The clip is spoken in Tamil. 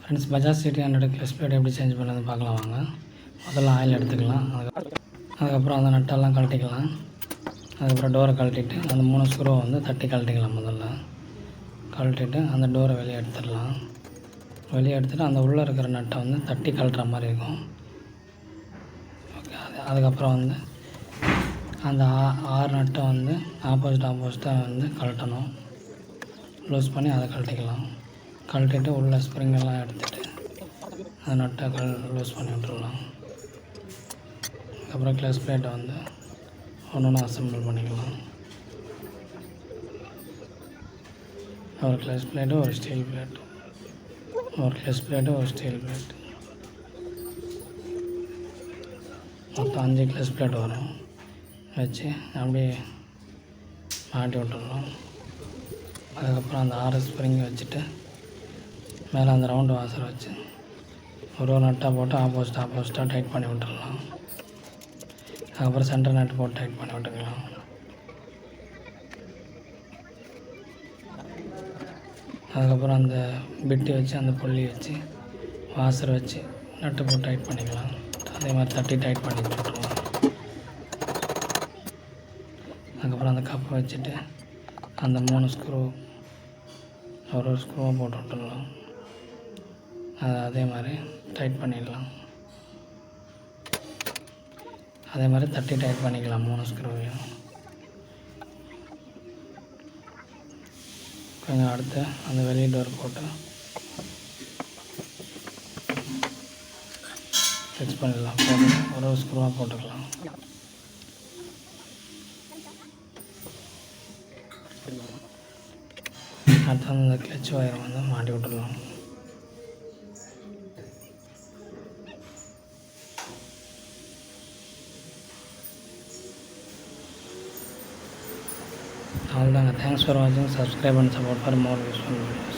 Friends, Bajaj CT 100 clutch plate எப்படி சேஞ்ச் பண்ணுறது பார்க்கலாம் வாங்க. முதல்ல ஆயில் எடுத்துக்கலாம். அதுக்கப்புறம் அந்த நட்டெல்லாம் கழட்டிக்கலாம். அதுக்கப்புறம் டோரை கழட்டிட்டு அந்த 3 ஸ்க்ரூவை வந்து தட்டி கழட்டிக்கலாம். முதல்ல கழட்டிட்டு அந்த டோரை வெளியே எடுத்துடலாம். வெளியே எடுத்துகிட்டு அந்த உள்ளே இருக்கிற நட்டை வந்து தட்டி கழட்டுற மாதிரி இருக்கும். ஓகே, அதுக்கப்புறம் வந்து அந்த 6 நட்டை வந்து ஆப்போசிட்டாக வந்து கழட்டணும். லூஸ் பண்ணி அதை கழட்டிக்கலாம். கழட்டிட்டு உள்ள ஸ்ப்ரிங்கெல்லாம் எடுத்துகிட்டு அந்த நட்டை லூஸ் பண்ணி விட்டுடலாம். அதுக்கப்புறம் கிளச் பிளேட்டை வந்து ஒன்று அசம்பிள் பண்ணிக்கலாம். ஒரு கிளச் பிளேட்டு, ஒரு ஸ்டீல் பிளேட்டு, ஒரு கிளச் பிளேட்டு, ஒரு ஸ்டீல் பிளேட்டு, மொத்தம் 5 கிளச் பிளேட் வரும். வச்சு அப்படியே மாட்டி விட்டுடலாம். அதுக்கப்புறம் அந்த 6 ஸ்ப்ரிங்கை வச்சுட்டு மேலே அந்த ரவுண்டு வாசரை வச்சு ஒரு நட்டாக போட்டு ஆப்போசிட்டாக டைட் பண்ணி விட்டுடலாம். அதுக்கப்புறம் சென்டர் நட்டு போட்டு டைட் பண்ணி விட்டுக்கலாம். அதுக்கப்புறம் அந்த பிட்டு வச்சு அந்த புள்ளி வச்சு வாசரை வச்சு நட்டு போட்டு டைட் பண்ணிக்கலாம். அதே மாதிரி தட்டி டைட் பண்ணி விட்டுடலாம். அதுக்கப்புறம் அந்த கப்பை வச்சுட்டு அந்த 3 ஸ்க்ரூ ஒரு ஸ்க்ரூவை போட்டு விட்டுடலாம். அதே மாதிரி டைட் பண்ணிடலாம். அதே மாதிரி தட்டி டைட் பண்ணிக்கலாம் 3 ஸ்க்ரூவையும். கொஞ்சம் அடுத்து அந்த வெளியே டோர் போட்டு ஃபிக்ஸ் பண்ணிடலாம். போட்டு ஒரு ஸ்க்ரூவாக போட்டுக்கலாம். அடுத்து அந்த கிளச் ஒயரை வந்து மாட்டி விட்டுடலாம். அவ்வளோதாங்க. தேங்க்ஸ் ஃபார் வாட்சிங். Subscribe and support for more useful videos.